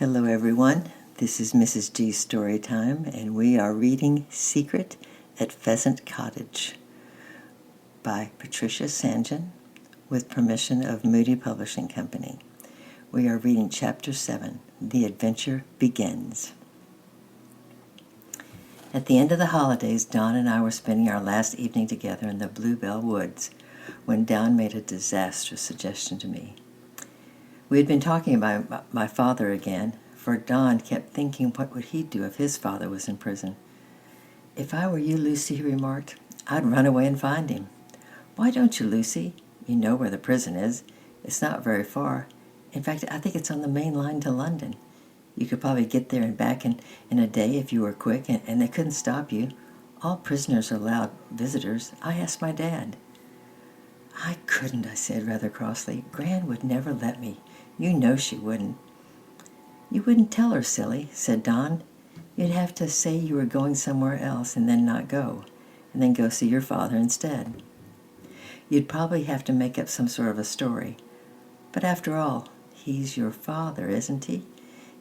Hello everyone, this is Mrs. G's Story Time, and we are reading Secret at Pheasant Cottage by Patricia Sanjan with permission of Moody Publishing Company. We are reading Chapter 7, The Adventure Begins. At the end of the holidays, Don and I were spending our last evening together in the Bluebell Woods when Don made a disastrous suggestion to me. We had been talking about my father again, for Don kept thinking what would he do if his father was in prison. "If I were you, Lucy," he remarked, "I'd run away and find him." "Why don't you, Lucy? You know where the prison is. It's not very far. In fact, I think it's on the main line to London. You could probably get there and back in a day if you were quick, and they couldn't stop you. All prisoners are allowed visitors. I asked my dad." "I couldn't," I said rather crossly. "Gran would never let me. You know she wouldn't." "You wouldn't tell her, silly," said Don. "You'd have to say you were going somewhere else and then not go, and then go see your father instead. You'd probably have to make up some sort of a story. But after all, he's your father, isn't he?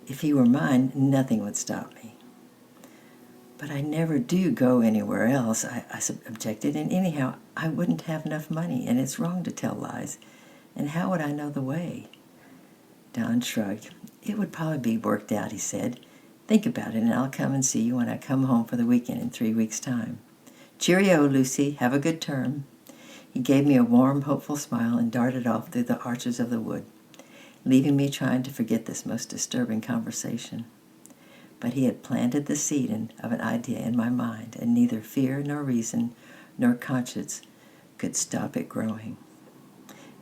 If he were mine, nothing would stop me." "But I never do go anywhere else," I objected, "and anyhow, I wouldn't have enough money, and it's wrong to tell lies. And how would I know the way?" Don shrugged. "It would probably be worked out," he said. "Think about it, and I'll come and see you when I come home for the weekend in 3 weeks' time. Cheerio, Lucy. Have a good term." He gave me a warm, hopeful smile and darted off through the arches of the wood, leaving me trying to forget this most disturbing conversation. But he had planted the seed of an idea in my mind, and neither fear nor reason nor conscience could stop it growing.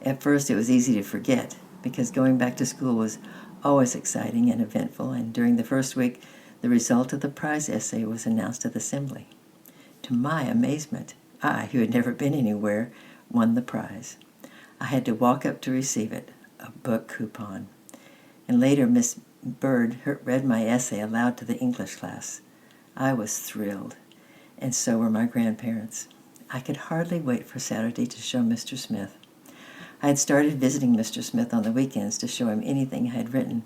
At first it was easy to forget, because going back to school was always exciting and eventful, and during the first week the result of the prize essay was announced at the assembly. To my amazement, I, who had never been anywhere, won the prize. I had to walk up to receive it, a book coupon. And later Miss Bird read my essay aloud to the English class. I was thrilled, and so were my grandparents. I could hardly wait for Saturday to show Mr. Smith. I had started visiting Mr. Smith on the weekends to show him anything I had written,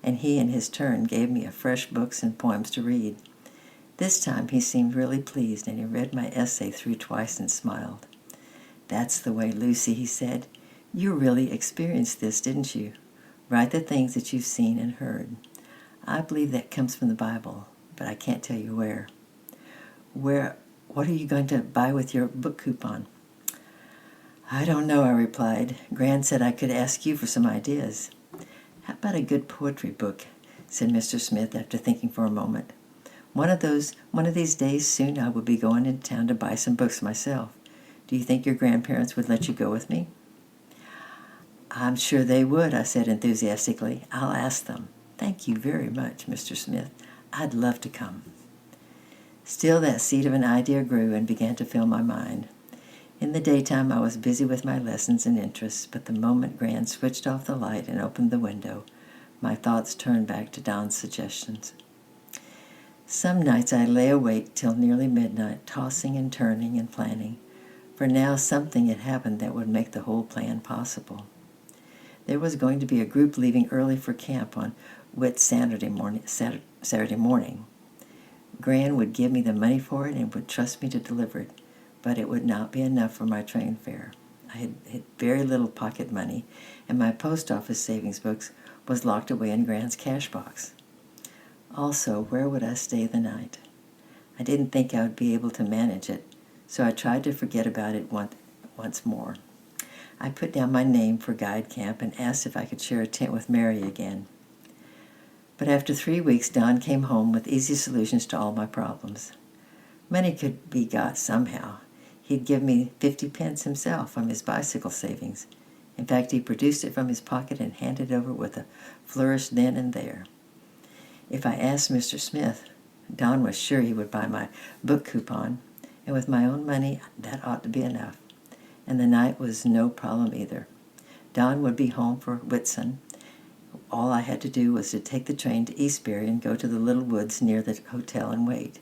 and he in his turn gave me fresh books and poems to read. This time he seemed really pleased, and he read my essay through twice and smiled. "That's the way, Lucy," he said. "You really experienced this, didn't you? Write the things that you've seen and heard. I believe that comes from the Bible, but I can't tell you where." What are you going to buy with your book coupon?" "I don't know," I replied. "Gran said I could ask you for some ideas." "How about a good poetry book?" said Mr. Smith after thinking for a moment. One of these days soon I will be going into town to buy some books myself. Do you think your grandparents would let you go with me?" "I'm sure they would," I said enthusiastically. "I'll ask them." "Thank you very much, Mr. Smith. I'd love to come." Still that seed of an idea grew and began to fill my mind. In the daytime I was busy with my lessons and interests, but the moment Gran switched off the light and opened the window, my thoughts turned back to Don's suggestions. Some nights I lay awake till nearly midnight, tossing and turning and planning, for now something had happened that would make the whole plan possible. There was going to be a group leaving early for camp on Whit Saturday morning. Gran would give me the money for it and would trust me to deliver it, but it would not be enough for my train fare. I had very little pocket money, and my post office savings books was locked away in Gran's cash box. Also, where would I stay the night? I didn't think I would be able to manage it, so I tried to forget about it once more. I put down my name for guide camp and asked if I could share a tent with Mary again. But after 3 weeks, Don came home with easy solutions to all my problems. Money could be got somehow. He'd give me 50 pence himself from his bicycle savings. In fact, he produced it from his pocket and handed it over with a flourish then and there. If I asked Mr. Smith, Don was sure he would buy my book coupon, and with my own money, that ought to be enough. And the night was no problem either. Don would be home for Whitsun. All I had to do was to take the train to Eastbury and go to the little woods near the hotel and wait.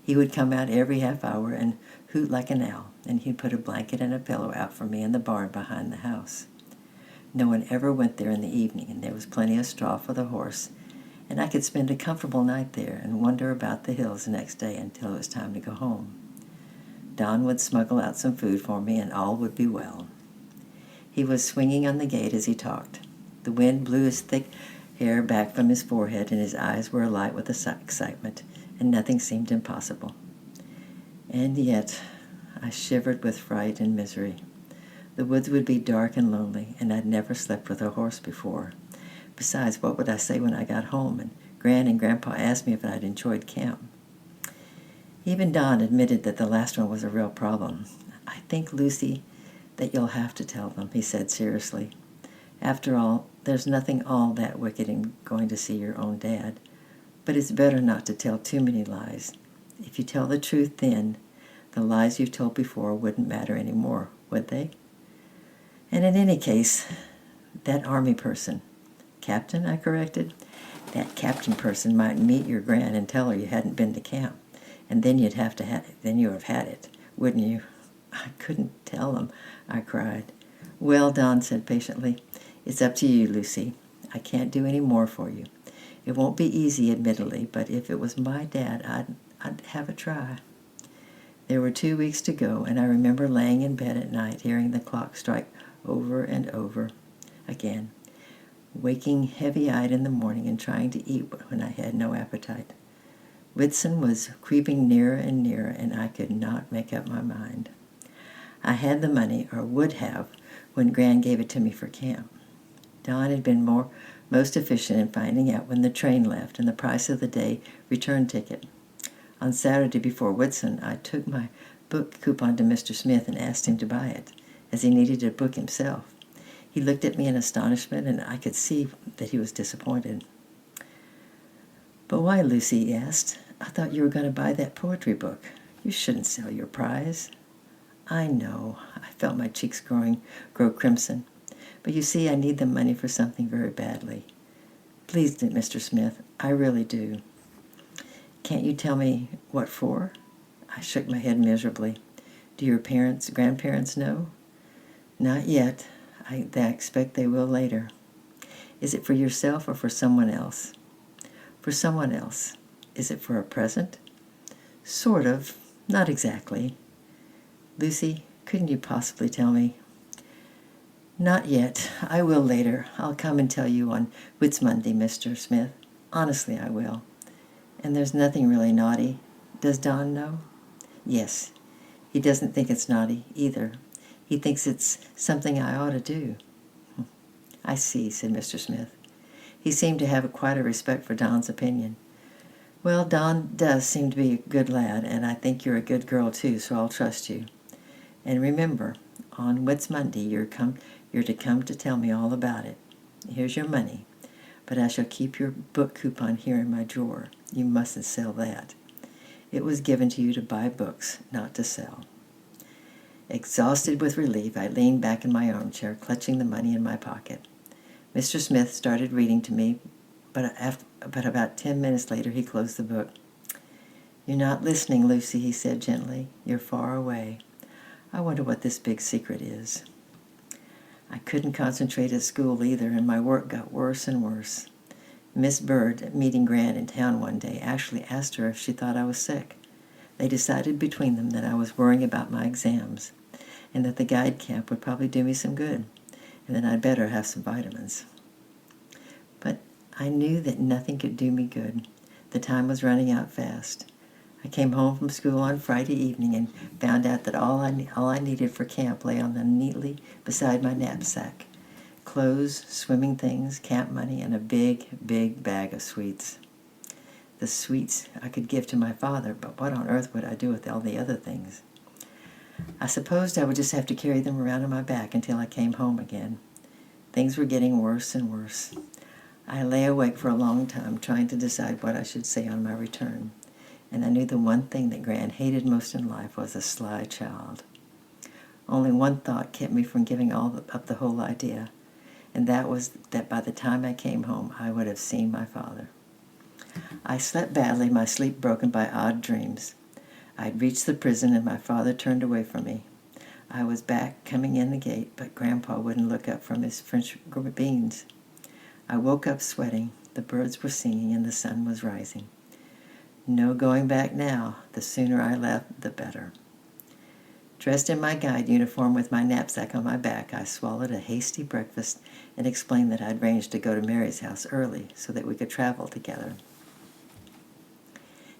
He would come out every half hour and hoot like an owl, and he'd put a blanket and a pillow out for me in the barn behind the house. No one ever went there in the evening, and there was plenty of straw for the horse, and I could spend a comfortable night there and wander about the hills the next day until it was time to go home. Don would smuggle out some food for me, and all would be well. He was swinging on the gate as he talked. The wind blew his thick hair back from his forehead, and his eyes were alight with excitement, and nothing seemed impossible. And yet, I shivered with fright and misery. The woods would be dark and lonely, and I'd never slept with a horse before. Besides, what would I say when I got home and Gran and Grandpa asked me if I'd enjoyed camp? Even Don admitted that the last one was a real problem. "I think, Lucy, that you'll have to tell them," he said seriously. "After all, there's nothing all that wicked in going to see your own dad. But it's better not to tell too many lies. If you tell the truth then, the lies you've told before wouldn't matter anymore, would they? And in any case, that army person—" "Captain," I corrected. "That captain person might meet your Gran and tell her you hadn't been to camp. And then you'd have had it, wouldn't you?" "I couldn't tell him," I cried. "Well," Don said patiently, "it's up to you, Lucy. I can't do any more for you. It won't be easy, admittedly, but if it was my dad, I'd have a try." There were 2 weeks to go, and I remember laying in bed at night, hearing the clock strike over and over again, waking heavy-eyed in the morning and trying to eat when I had no appetite. Whitsun was creeping nearer and nearer, and I could not make up my mind. I had the money, or would have, when Gran gave it to me for camp. Don had been most efficient in finding out when the train left and the price of the day return ticket. On Saturday before Whitsun, I took my book coupon to Mr. Smith and asked him to buy it, as he needed a book himself. He looked at me in astonishment, and I could see that he was disappointed. "But why, Lucy?" he asked. "I thought you were going to buy that poetry book. You shouldn't sell your prize." "I know." I felt my cheeks grow crimson. "But you see, I need the money for something very badly. Please, Mr. Smith, I really do." "Can't you tell me what for?" I shook my head miserably. "Do your grandparents know?" "Not yet. I expect they will later." "Is it for yourself or for someone else?" "For someone else." "Is it for a present?" "Sort of. Not exactly." "Lucy, couldn't you possibly tell me?" "Not yet. I will later. I'll come and tell you on Whitsunday, Mr. Smith. Honestly, I will. And there's nothing really naughty. Does Don know?" "Yes. He doesn't think it's naughty, either. He thinks it's something I ought to do." "I see," said Mr. Smith. He seemed to have quite a respect for Don's opinion. "Well, Don does seem to be a good lad, and I think you're a good girl, too, so I'll trust you. And remember, on Whitsunday you're to come to tell me all about it. Here's your money, but I shall keep your book coupon here in my drawer. You mustn't sell that. It was given to you to buy books, not to sell." Exhausted with relief, I leaned back in my armchair, clutching the money in my pocket. Mr. Smith started reading to me, but about 10 minutes later he closed the book. "You're not listening, Lucy," he said gently. "You're far away. I wonder what this big secret is." I couldn't concentrate at school either, and my work got worse and worse. Miss Bird, meeting Gran in town one day, actually asked her if she thought I was sick. They decided between them that I was worrying about my exams, and that the guide camp would probably do me some good, and that I'd better have some vitamins. But I knew that nothing could do me good. The time was running out fast. I came home from school on Friday evening and found out that all I needed for camp lay on the neatly beside my knapsack. Clothes, swimming things, camp money, and a big, big bag of sweets. The sweets I could give to my father, but what on earth would I do with all the other things? I supposed I would just have to carry them around on my back until I came home again. Things were getting worse and worse. I lay awake for a long time trying to decide what I should say on my return, and I knew the one thing that Gran hated most in life was a sly child. Only one thought kept me from giving up the whole idea, and that was that by the time I came home, I would have seen my father. I slept badly, my sleep broken by odd dreams. I'd reached the prison, and my father turned away from me. I was back, coming in the gate, but Grandpa wouldn't look up from his French beans. I woke up sweating. The birds were singing and the sun was rising. No going back now. The sooner I left, the better. Dressed in my guide uniform with my knapsack on my back, I swallowed a hasty breakfast and explained that I'd arranged to go to Mary's house early so that we could travel together.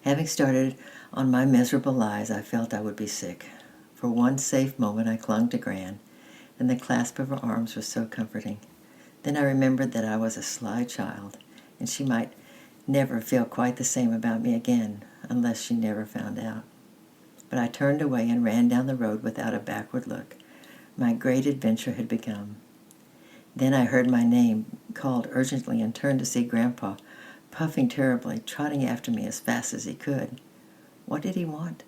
Having started on my miserable lies, I felt I would be sick. For one safe moment I clung to Gran, and the clasp of her arms was so comforting. Then I remembered that I was a sly child, and she might never feel quite the same about me again, unless she never found out. But I turned away and ran down the road without a backward look. My great adventure had begun. Then I heard my name called urgently and turned to see Grandpa, puffing terribly, trotting after me as fast as he could. What did he want?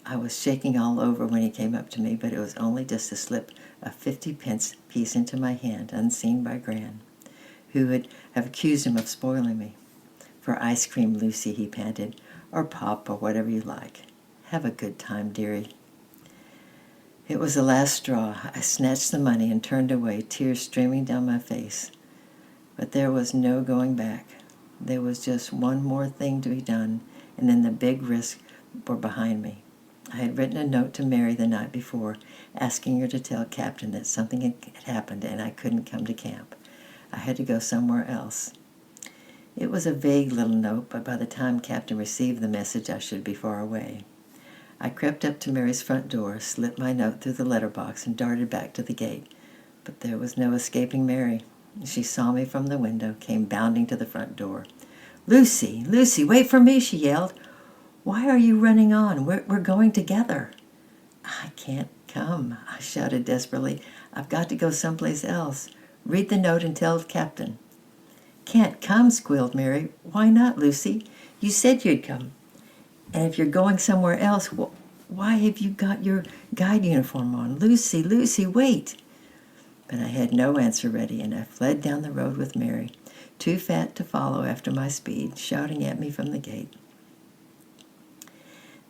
I was shaking all over when he came up to me, but it was only just to slip a 50-pence piece into my hand, unseen by Gran, who would have accused him of spoiling me. For ice cream, Lucy, he panted, or pop, or whatever you like. Have a good time, dearie. It was the last straw. I snatched the money and turned away, tears streaming down my face. But there was no going back. There was just one more thing to be done, and then the big risks were behind me. I had written a note to Mary the night before, asking her to tell Captain that something had happened and I couldn't come to camp. I had to go somewhere else. It was a vague little note, but by the time Captain received the message, I should be far away. I crept up to Mary's front door, slipped my note through the letterbox, and darted back to the gate. But there was no escaping Mary. She saw me from the window, came bounding to the front door. "Lucy, Lucy, wait for me," she yelled. "Why are you running on? We're going together." "I can't come," I shouted desperately. "I've got to go someplace else. Read the note and tell Captain." "Can't come," squealed Mary. "Why not, Lucy? You said you'd come. And if you're going somewhere else, why have you got your guide uniform on? Lucy, Lucy, wait!" But I had no answer ready, and I fled down the road with Mary, too fat to follow after my speed, shouting at me from the gate.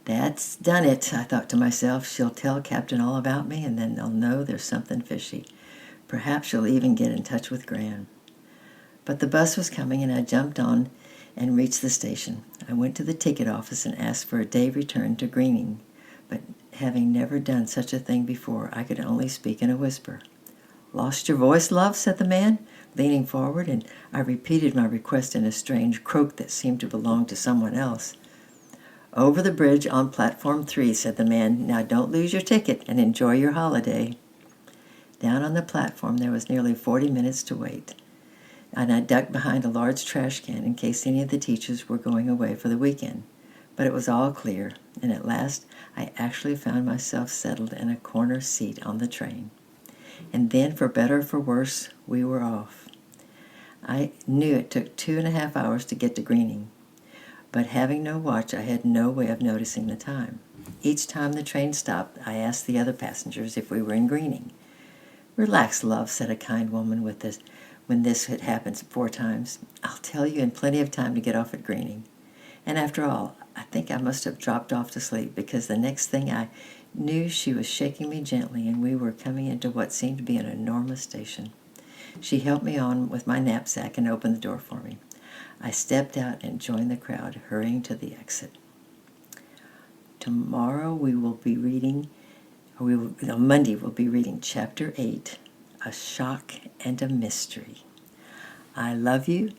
That's done it, I thought to myself. She'll tell Captain all about me, and then they'll know there's something fishy. Perhaps she'll even get in touch with Gran. But the bus was coming, and I jumped on and reached the station. I went to the ticket office and asked for a day return to Greening, but having never done such a thing before, I could only speak in a whisper. "Lost your voice, love?" said the man, leaning forward, and I repeated my request in a strange croak that seemed to belong to someone else. "Over the bridge on platform 3, said the man. "Now don't lose your ticket and enjoy your holiday." Down on the platform there was nearly 40 minutes to wait, and I ducked behind a large trash can in case any of the teachers were going away for the weekend. But it was all clear, and at last I actually found myself settled in a corner seat on the train. And then, for better or for worse, we were off. I knew it took 2.5 hours to get to Greening, but having no watch, I had no way of noticing the time. Each time the train stopped, I asked the other passengers if we were in Greening. "Relax, love," said a kind woman when this had happened 4 times. "I'll tell you in plenty of time to get off at Greening." And after all, I think I must have dropped off to sleep, because the next thing I knew she was shaking me gently, and we were coming into what seemed to be an enormous station. She helped me on with my knapsack and opened the door for me. I stepped out and joined the crowd, hurrying to the exit. Tomorrow we will be reading, on Monday we'll be reading Chapter 8, A Shock and a Mystery. I love you,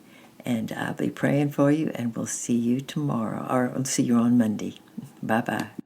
and I'll be praying for you, and we'll see you tomorrow, or I'll see you on Monday. Bye-bye.